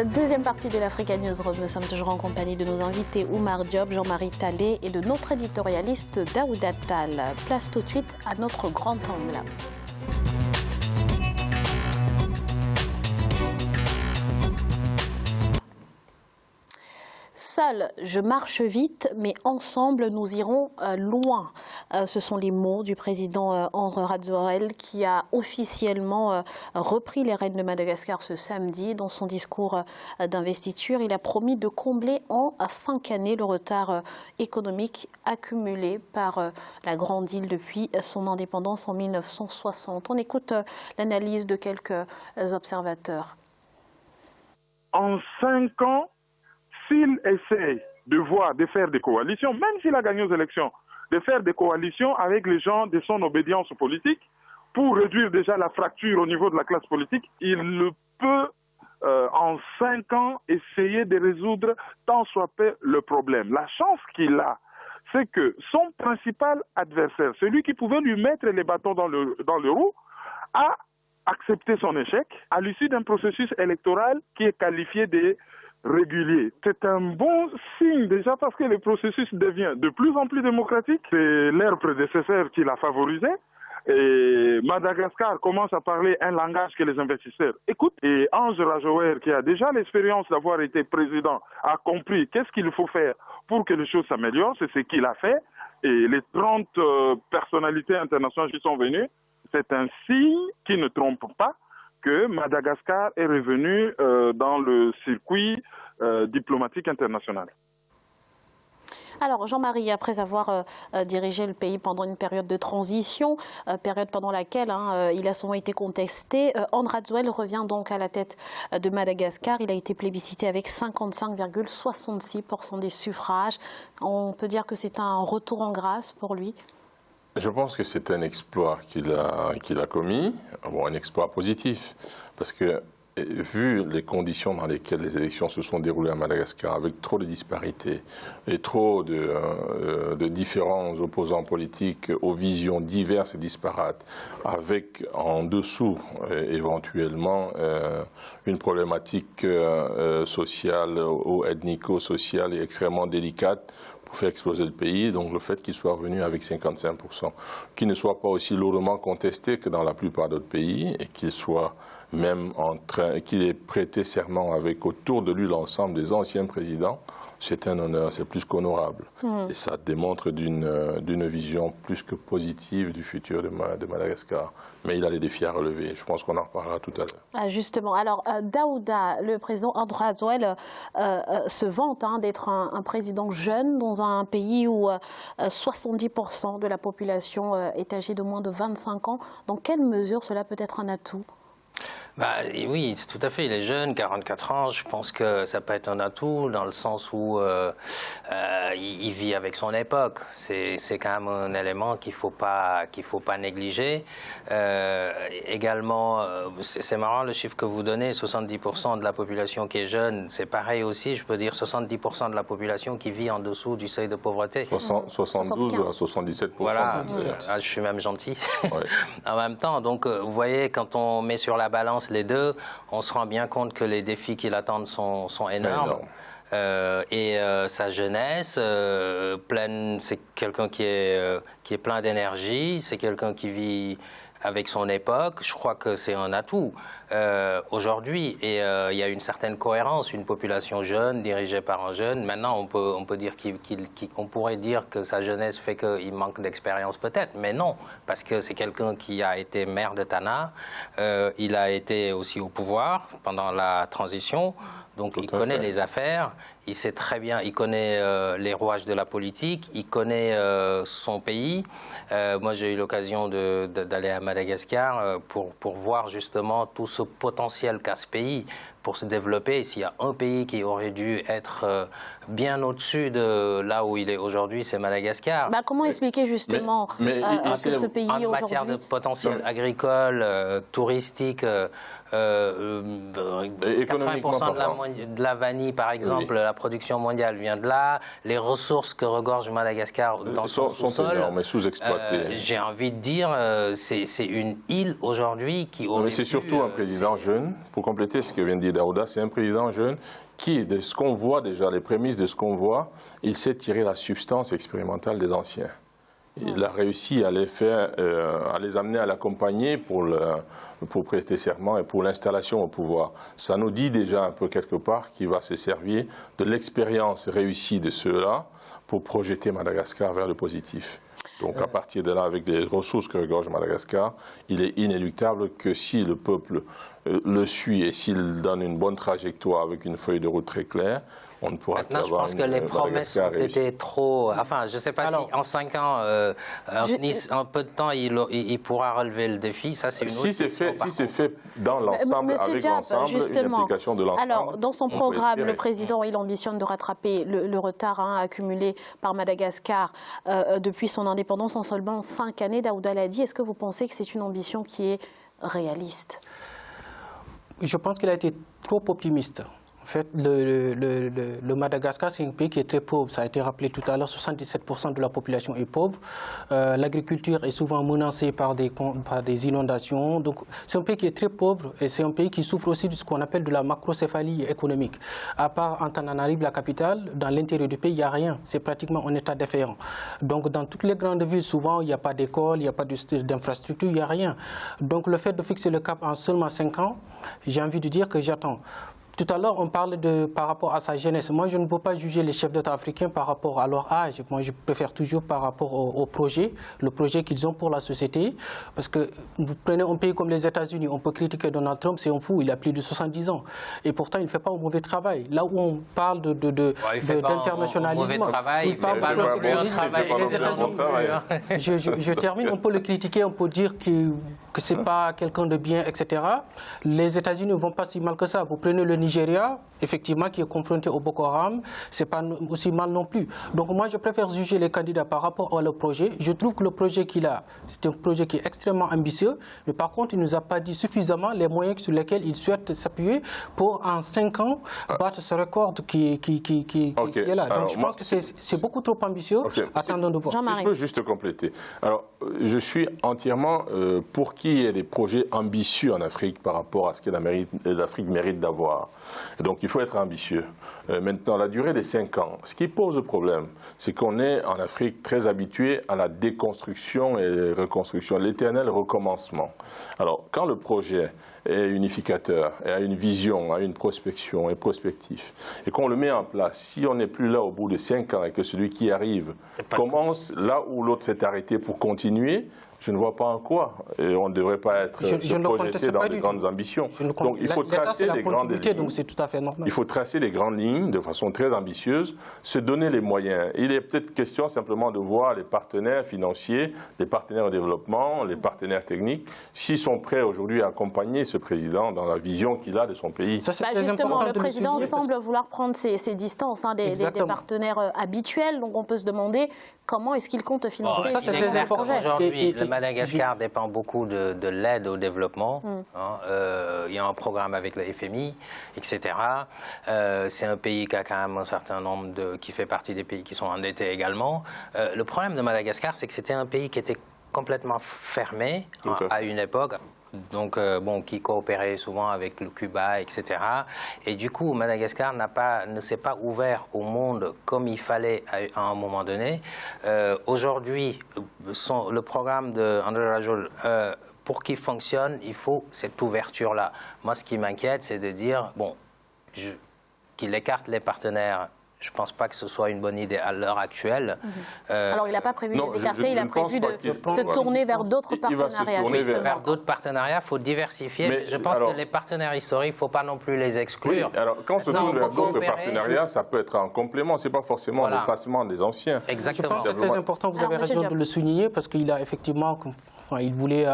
Deuxième partie de l'Africa Newsroom. Nous sommes toujours en compagnie de nos invités Oumar Diop, Jean-Marie Talley et de notre éditorialiste Daouda Tall. Place tout de suite à notre grand angle. Seul, je marche vite, mais ensemble, nous irons loin. Ce sont les mots du président Andry Rajoelina qui a officiellement repris les rênes de Madagascar ce samedi. Dans son discours d'investiture, il a promis de combler en 5 années le retard économique accumulé par la grande île depuis son indépendance en 1960. On écoute l'analyse de quelques observateurs. En 5 ans, s'il essaie de faire des coalitions, même s'il a gagné aux élections, de faire des coalitions avec les gens de son obédience politique pour réduire déjà la fracture au niveau de la classe politique, il peut en 5 ans essayer de résoudre tant soit peu le problème. La chance qu'il a, c'est que son principal adversaire, celui qui pouvait lui mettre les bâtons dans le roue, a accepté son échec à l'issue d'un processus électoral qui est qualifié de régulier. C'est un bon signe déjà parce que le processus devient de plus en plus démocratique. C'est leur prédécesseur qui l'a favorisé. Et Madagascar commence à parler un langage que les investisseurs écoutent. Et Andry Rajoelina, qui a déjà l'expérience d'avoir été président, a compris qu'est-ce qu'il faut faire pour que les choses s'améliorent. C'est ce qu'il a fait. Et les 30 personnalités internationales qui sont venues, c'est un signe qui ne trompe pas, que Madagascar est revenu dans le circuit diplomatique international. Alors Jean-Marie, après avoir dirigé le pays pendant une période de transition, période pendant laquelle il a souvent été contesté, Andry Rajoelina revient donc à la tête de Madagascar. Il a été plébiscité avec 55,66% des suffrages. On peut dire que c'est un retour en grâce pour lui. Je pense que c'est un exploit qu'il a commis, bon, un exploit positif, parce que vu les conditions dans lesquelles les élections se sont déroulées à Madagascar, avec trop de disparités et trop de différents opposants politiques aux visions diverses et disparates, avec en dessous éventuellement une problématique sociale ou ethnico-sociale et extrêmement délicate, pour faire exploser le pays, donc le fait qu'il soit revenu avec 55%, qu'il ne soit pas aussi lourdement contesté que dans la plupart d'autres pays, et qu'il soit même qu'il ait prêté serment avec autour de lui l'ensemble des anciens présidents, c'est un honneur, c'est plus qu'honorable. Et ça démontre d'une vision plus que positive du futur de Madagascar. Mais il a les défis à relever. Je pense qu'on en reparlera tout à l'heure. Ah, justement. Alors, Daouda, le président Andry Rajoelina se vante d'être un président jeune dans un pays où 70% de la population est âgée de moins de 25 ans. Dans quelle mesure cela peut être un atout ? Oui, tout à fait. Il est jeune, 44 ans. Je pense que ça peut être un atout dans le sens où il vit avec son époque. C'est quand même un élément qu'il faut pas négliger. Également, c'est marrant le chiffre que vous donnez, 70% de la population qui est jeune. C'est pareil aussi, je peux dire 70% de la population qui vit en dessous du seuil de pauvreté. 72 à 77%. Voilà, je suis même gentil. Ouais. En même temps, donc vous voyez, quand on met sur la balance les deux, on se rend bien compte que les défis qui l'attendent sont énormes. Sa jeunesse, c'est quelqu'un qui est plein d'énergie, c'est quelqu'un qui vit avec son époque. Je crois que c'est un atout aujourd'hui. Et il y a une certaine cohérence, une population jeune, dirigée par un jeune. Maintenant, on peut dire on pourrait dire que sa jeunesse fait qu'il manque d'expérience peut-être, mais non, parce que c'est quelqu'un qui a été maire de Tana. Il a été aussi au pouvoir pendant la transition. Donc il connaît les affaires, il sait très bien, il connaît les rouages de la politique, il connaît son pays. Moi j'ai eu l'occasion d'aller à Madagascar pour voir justement tout ce potentiel qu'a ce pays pour se développer. S'il y a un pays qui aurait dû être bien au-dessus de là où il est aujourd'hui, c'est Madagascar. Comment expliquer justement que ce pays aujourd'hui... En matière de potentiel agricole, touristique... 80% de la vanille, par exemple, la production mondiale vient de là. Les ressources que regorge Madagascar dans son sous-sol sont énormes, mais sous-exploitées. J'ai envie de dire, c'est une île aujourd'hui qui aurait mais c'est surtout un président jeune, pour compléter ce que vient de dire Daouda, c'est un président jeune qui, de ce qu'on voit déjà, les prémices de ce qu'on voit, il sait tirer la substance expérimentale des anciens. Il a réussi à les faire, à les amener à l'accompagner pour prêter serment et pour l'installation au pouvoir. Ça nous dit déjà un peu quelque part qu'il va se servir de l'expérience réussie de ceux-là pour projeter Madagascar vers le positif. Donc à partir de là, avec les ressources que regorge Madagascar, il est inéluctable que si le peuple le suit et s'il donne une bonne trajectoire avec une feuille de route très claire, on ne pourra qu'avoir. Je pense que les promesses ont été trop. Enfin, je ne sais pas si en 5 ans, en peu de temps, il pourra relever le défi. Ça, c'est une autre question. Si c'est fait dans l'ensemble, avec l'ensemble, une implication de l'ensemble. Alors, dans son programme, le président, il ambitionne de rattraper le retard accumulé par Madagascar depuis son indépendance en seulement 5 années. Daouda l'a dit. Est-ce que vous pensez que c'est une ambition qui est réaliste? Je pense qu'il a été trop optimiste. En fait, le Madagascar, c'est un pays qui est très pauvre. Ça a été rappelé tout à l'heure, 77% de la population est pauvre. L'agriculture est souvent menacée par des inondations. Donc, c'est un pays qui est très pauvre et c'est un pays qui souffre aussi de ce qu'on appelle de la macrocéphalie économique. À part Antananarive, la capitale, dans l'intérieur du pays, il n'y a rien. C'est pratiquement en état défaillant. Donc, dans toutes les grandes villes, souvent, il n'y a pas d'école, il n'y a pas d'infrastructure, il n'y a rien. Donc, le fait de fixer le cap en seulement 5 ans, j'ai envie de dire que j'attends. Tout à l'heure, on parle par rapport à sa jeunesse. Moi, je ne peux pas juger les chefs d'État africains par rapport à leur âge. Moi, je préfère toujours par rapport au projet, le projet qu'ils ont pour la société. Parce que vous prenez un pays comme les États-Unis, on peut critiquer Donald Trump, c'est un fou, il a plus de 70 ans. Et pourtant, il ne fait pas un mauvais travail. Là où on parle d'internationalisme, il parle pas de je termine, on peut le critiquer, on peut dire que ce n'est pas quelqu'un de bien, etc. Les États-Unis ne vont pas si mal que ça. Vous prenez le Nigeria, effectivement, qui est confronté au Boko Haram, ce n'est pas aussi mal non plus. Donc moi, je préfère juger les candidats par rapport à leur projet. Je trouve que le projet qu'il a, c'est un projet qui est extrêmement ambitieux, mais par contre, il ne nous a pas dit suffisamment les moyens sur lesquels il souhaite s'appuyer pour, en 5 ans, battre ce record qui est là. Donc je pense que c'est beaucoup trop ambitieux. Attendons de voir. Je peux juste compléter. Alors, je suis entièrement pour qu'il y ait des projets ambitieux en Afrique par rapport à ce que l'Afrique mérite d'avoir. Donc il faut être ambitieux. Maintenant, la durée des 5 ans, ce qui pose le problème, c'est qu'on est en Afrique très habitué à la déconstruction et reconstruction, l'éternel recommencement. Alors, quand le projet est unificateur, et a une vision, a une prospection, est prospectif, et qu'on le met en place, si on n'est plus là au bout de 5 ans et que celui qui arrive commence là où l'autre s'est arrêté pour continuer, je ne vois pas en quoi. Et on ne devrait pas être projeté dans de grandes ambitions. Donc il faut tracer les grandes lignes. Donc c'est tout à fait normal. Il faut tracer les grandes lignes de façon très ambitieuse, se donner les moyens. Il est peut-être question simplement de voir les partenaires financiers, les partenaires au développement, les partenaires techniques, s'ils sont prêts aujourd'hui à accompagner ce président dans la vision qu'il a de son pays. Justement, le président semble vouloir prendre ses distances des partenaires habituels. Donc on peut se demander comment est-ce qu'il compte financer ça, c'est très important. Aujourd'hui, le Madagascar dépend beaucoup de l'aide au développement. Il y a un programme avec le FMI, etc. C'est un pays qui a quand même un certain nombre qui fait partie des pays qui sont endettés également. Le problème de Madagascar, c'est que c'était un pays qui était complètement fermé à une époque. Donc, qui coopérait souvent avec le Cuba, etc. Et du coup, Madagascar ne s'est pas ouvert au monde comme il fallait à un moment donné. Aujourd'hui, le programme de André Rajoelina, pour qu'il fonctionne, il faut cette ouverture-là. Moi, ce qui m'inquiète, c'est de dire, qu'il écarte les partenaires. Je ne pense pas que ce soit une bonne idée à l'heure actuelle. Alors, il n'a pas prévu de les écarter, il a prévu de se tourner vers d'autres partenariats. Vers d'autres partenariats, il faut diversifier. Mais je pense que les partenaires historiques, il ne faut pas non plus les exclure. Oui, alors, quand on se tourne vers d'autres partenariats, ça peut être un complément. Ce n'est pas forcément l'effacement des anciens. Exactement. Je pense que c'est très important, vous avez raison de le souligner, parce qu'il a effectivement... il voulait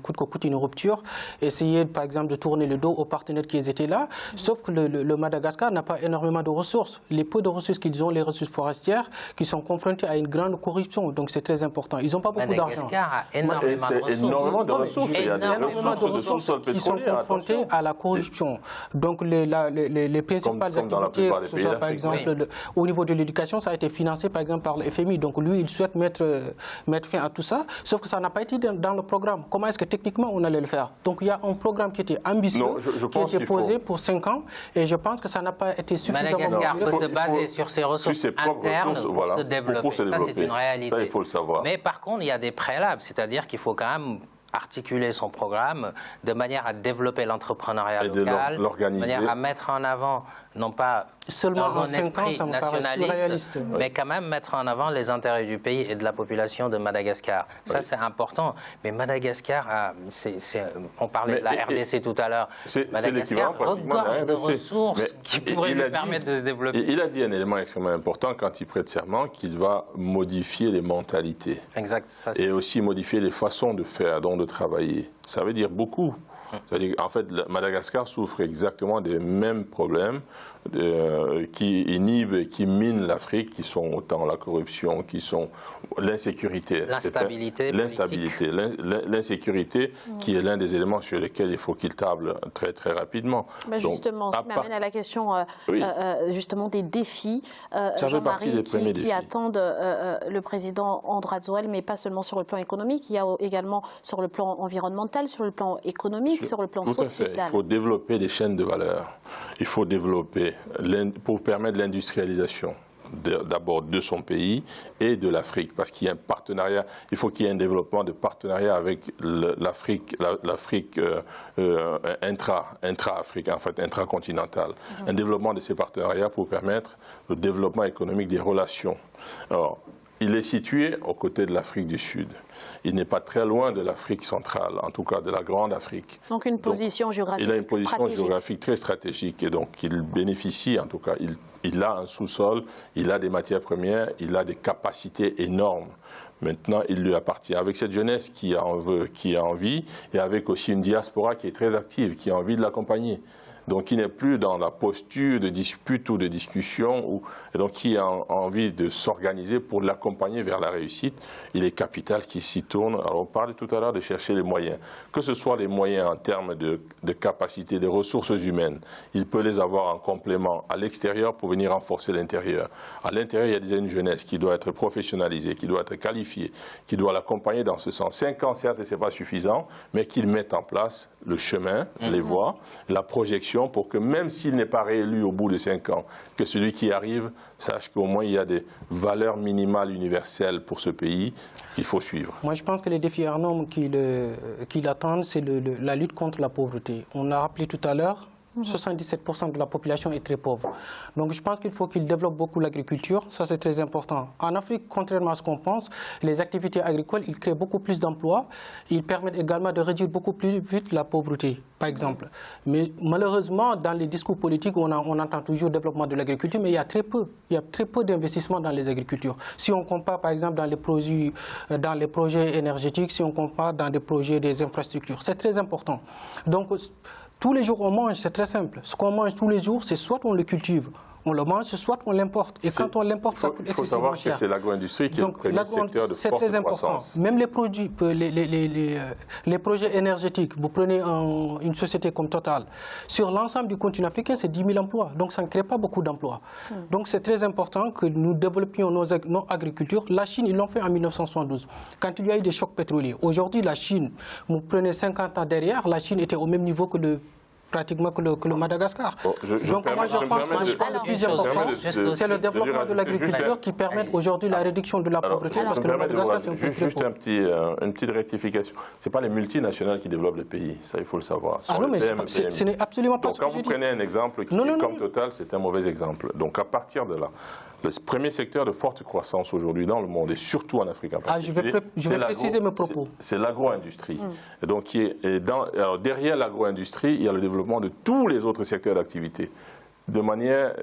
coûte que coûte une rupture, essayer par exemple de tourner le dos aux partenaires qui étaient là, sauf que le Madagascar n'a pas énormément de ressources. Les peu de ressources qu'ils ont, les ressources forestières, qui sont confrontées à une grande corruption, donc c'est très important. Ils n'ont pas beaucoup d'argent. Madagascar a énormément de ressources. Il y a énormément de ressources qui sont confrontées à la corruption. Donc les principales activités, que ce soit par exemple au niveau de l'éducation, ça a été financé par exemple par le FMI. Donc lui, il souhaite mettre fin à tout ça, sauf que ça n'a pas été dans le programme comment est-ce que techniquement on allait le faire. Donc il y a un programme qui était ambitieux, qui a été posé pour 5 ans, et je pense que ça n'a pas été suffisamment... Madagascar peut se baser sur ses ressources internes pour se développer. Ça, c'est une réalité. Ça, il faut le savoir. Mais par contre, il y a des préalables, c'est-à-dire qu'il faut quand même articuler son programme de manière à développer l'entrepreneuriat local, de manière à mettre en avant, non pas seulement dans un 5 ans, ça me nationaliste, mais quand même mettre en avant les intérêts du pays et de la population de Madagascar. Ça, c'est important. Mais Madagascar, on parlait de la RDC tout à l'heure. Madagascar regorge de ressources qui pourraient lui permettre de se développer. Il a dit un élément extrêmement important quand il prête serment, qu'il va modifier les mentalités. Exact. Et aussi modifier les façons de faire, donc de travailler. Ça veut dire beaucoup. C'est-à-dire, en fait, Madagascar souffre exactement des mêmes problèmes qui inhibent et qui minent l'Afrique, qui sont autant la corruption, qui sont l'insécurité. L'insécurité, qui est l'un des éléments sur lesquels il faut qu'il table très, très rapidement. Justement, ça m'amène à la question justement des défis, Jean-Marie, qui attendent le président André Rajoelina, mais pas seulement sur le plan économique, il y a également sur le plan environnemental, sur le plan économique, sur le plan sociétal. Il faut développer des chaînes de valeur. Il faut développer, pour permettre l'industrialisation d'abord de son pays et de l'Afrique, parce qu'il y a un partenariat, il faut qu'il y ait un développement de partenariat avec l'Afrique intra-Afrique, en fait, intracontinentale. Un développement de ces partenariats pour permettre le développement économique des relations. Alors, il est situé aux côtés de l'Afrique du Sud. Il n'est pas très loin de l'Afrique centrale, en tout cas de la Grande Afrique. Donc une position géographique stratégique. Il a une position géographique très stratégique et donc il bénéficie, en tout cas, il a un sous-sol, il a des matières premières, il a des capacités énormes. Maintenant, il lui appartient. Avec cette jeunesse qui a envie, et avec aussi une diaspora qui est très active, qui a envie de l'accompagner. Donc, il n'est plus dans la posture de dispute ou de discussion, et donc qui a envie de s'organiser pour l'accompagner vers la réussite. Il est capital qui s'y tourne. Alors, on parlait tout à l'heure de chercher les moyens. Que ce soit les moyens en termes de capacité, de ressources humaines, il peut les avoir en complément à l'extérieur pour venir renforcer l'intérieur. À l'intérieur, il y a déjà une jeunesse qui doit être professionnalisée, qui doit être qualifiée, qui doit l'accompagner dans ce sens. 5 ans, certes, ce n'est pas suffisant, mais qu'il mette en place le chemin, les voies, la projection, pour que même s'il n'est pas réélu au bout de 5 ans, que celui qui arrive sache qu'au moins il y a des valeurs minimales universelles pour ce pays qu'il faut suivre. Moi je pense que les défis énormes qui l'attendent, c'est la lutte contre la pauvreté. On a rappelé tout à l'heure, 77% de la population est très pauvre. Donc je pense qu'il faut qu'il développe beaucoup l'agriculture, ça c'est très important. En Afrique, contrairement à ce qu'on pense, les activités agricoles, ils créent beaucoup plus d'emplois, ils permettent également de réduire beaucoup plus vite la pauvreté, par exemple. Mais malheureusement, dans les discours politiques, on entend toujours développement de l'agriculture, mais il y a très peu d'investissements dans les agricultures. Si on compare par exemple dans les projets énergétiques, si on compare dans des projets des infrastructures, c'est très important. Donc, tous les jours on mange, c'est très simple. Ce qu'on mange tous les jours, c'est soit on le cultive, on le mange, soit on l'importe. Et quand on l'importe, ça coûte excessivement cher. Il faut savoir que c'est l'agro-industrie qui est le premier secteur de forte croissance. Même les produits, les projets énergétiques, vous prenez une société comme Total, sur l'ensemble du continent africain, c'est 10 000 emplois. Donc ça ne crée pas beaucoup d'emplois. Donc c'est très important que nous développions nos agricultures. La Chine, ils l'ont fait en 1972, quand il y a eu des chocs pétroliers. Aujourd'hui, la Chine, vous prenez 50 ans derrière, la Chine était au même niveau que pratiquement que le Madagascar. Donc moi je pense que le plus important, c'est le développement de l'agriculture qui permet aujourd'hui la réduction de la pauvreté, parce que le Madagascar, c'est un peu juste une petite rectification. Ce n'est pas les multinationales qui développent le pays, ça il faut le savoir. Ah non, mais ce n'est absolument pas ce que je dis. Quand vous prenez un exemple qui est comme Total, c'est un mauvais exemple. Donc à partir de là, le premier secteur de forte croissance aujourd'hui dans le monde, et surtout en Afrique en particulier, je vais préciser mes propos. C'est l'agro-industrie. Donc derrière l'agro-industrie, il y a le développement de tous les autres secteurs d'activité de manière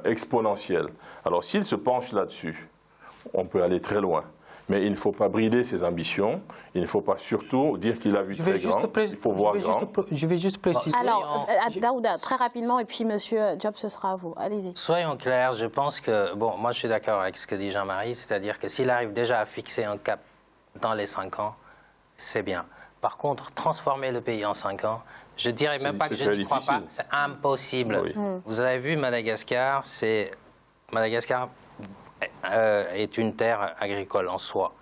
exponentielle. Alors s'il se penche là-dessus, on peut aller très loin. Mais il ne faut pas brider ses ambitions, il ne faut pas surtout dire qu'il a vu très grand, il faut voir grand. Je vais juste préciser. Alors, Daouda, très rapidement, et puis Monsieur Diop, ce sera à vous. Allez-y. Soyons clairs, je pense que, bon, moi je suis d'accord avec ce que dit Jean-Marie, c'est-à-dire que s'il arrive déjà à fixer un cap dans les 5 ans, c'est bien. Par contre, transformer le pays en 5 ans, je dirais même pas que je n'y crois pas, c'est impossible. Oui. Vous avez vu Madagascar, Madagascar est une terre agricole en soi.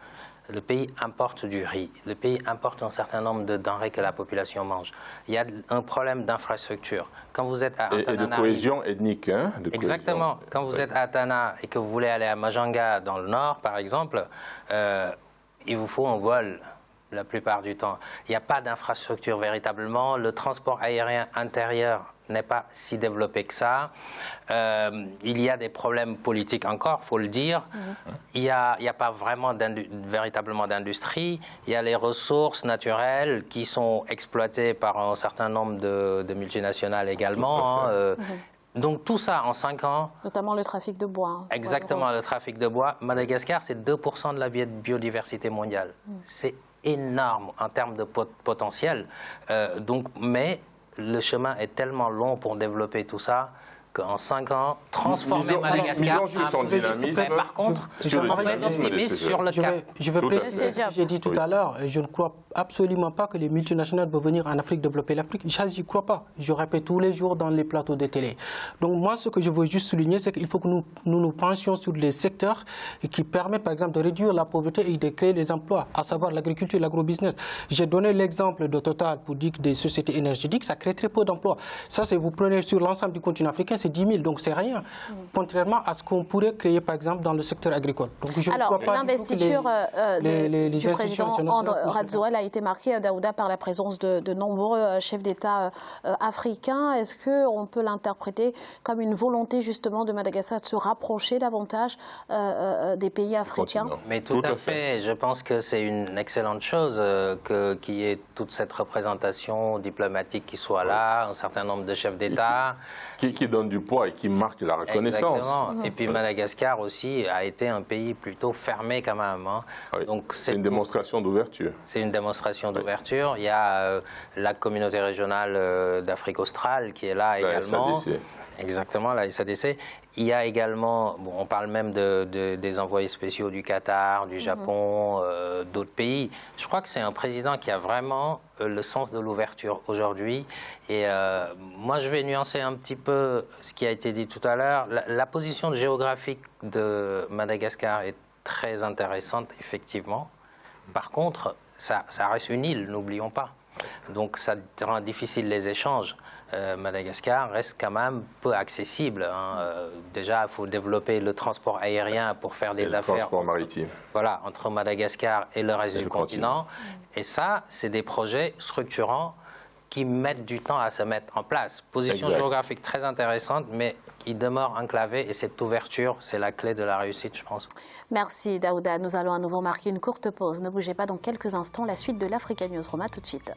le pays importe du riz, le pays importe un certain nombre de denrées que la population mange. Il y a un problème d'infrastructure. Quand vous êtes à et de cohésion ethnique. Hein, exactement. Quand vous êtes à Tana et que vous voulez aller à Majanga dans le nord, par exemple, il vous faut un vol la plupart du temps. Il n'y a pas d'infrastructure véritablement. Le transport aérien intérieur n'est pas si développé que ça. Il y a des problèmes politiques encore, il faut le dire. Il n'y a pas vraiment véritablement d'industrie. Il y a les ressources naturelles qui sont exploitées par un certain nombre de multinationales également. Donc tout ça en 5 ans... Notamment le trafic de bois. Exactement, le trafic de bois. Madagascar, c'est 2% de la biodiversité mondiale. C'est énorme en termes de potentiel. Mais le chemin est tellement long pour développer tout ça qu'en 5 ans, transformer Madagascar... Par contre, je suis optimiste sur le cap. Je veux préciser ce que j'ai dit tout à l'heure. Je ne crois absolument pas que les multinationales peuvent venir en Afrique développer l'Afrique. Je n'y crois pas. Je répète tous les jours dans les plateaux de télé. Donc moi, ce que je veux juste souligner, c'est qu'il faut que nous pensions sur les secteurs qui permettent, par exemple, de réduire la pauvreté et de créer les emplois, à savoir l'agriculture et l'agrobusiness. J'ai donné l'exemple de Total pour dire que des sociétés énergétiques, ça crée très peu d'emplois. Ça, si vous prenez sur l'ensemble du continent africain, c'est 10 000, donc c'est rien, contrairement à ce qu'on pourrait créer par exemple dans le secteur agricole. Donc, je alors, ne crois pas l'investiture du président Andry Rajoelina a été marquée, Daouda, par la présence de nombreux chefs d'État africains. Est-ce qu'on peut l'interpréter comme une volonté justement de Madagascar de se rapprocher davantage des pays africains? Mais tout à fait. Je pense que c'est une excellente chose qu'il y ait toute cette représentation diplomatique qui soit là, un certain nombre de chefs d'État. Qui donne du poids et qui marque la reconnaissance. Exactement. Et puis Madagascar aussi a été un pays plutôt fermé quand même. Hein. Oui. Donc c'est une démonstration d'ouverture. C'est une démonstration d'ouverture. Il y a la communauté régionale d'Afrique australe qui est là également. SADC. Exactement, la SADC. Il y a également, on parle même des envoyés spéciaux du Qatar, du Japon, d'autres pays. Je crois que c'est un président qui a vraiment le sens de l'ouverture aujourd'hui. Et moi, je vais nuancer un petit peu ce qui a été dit tout à l'heure. La position géographique de Madagascar est très intéressante, effectivement. Par contre, ça reste une île, n'oublions pas. Donc ça rend difficile les échanges. Madagascar reste quand même peu accessible. Hein. Déjà, il faut développer le transport aérien pour faire des affaires. Le transport maritime. Voilà, entre Madagascar et le reste du continent. Et ça, c'est des projets structurants qui mettent du temps à se mettre en place. Position géographique très intéressante, mais il demeure enclavé et cette ouverture, c'est la clé de la réussite, je pense. Merci Daouda. Nous allons à nouveau marquer une courte pause. Ne bougez pas, dans quelques instants, la suite de l'Africa News Roma, tout de suite.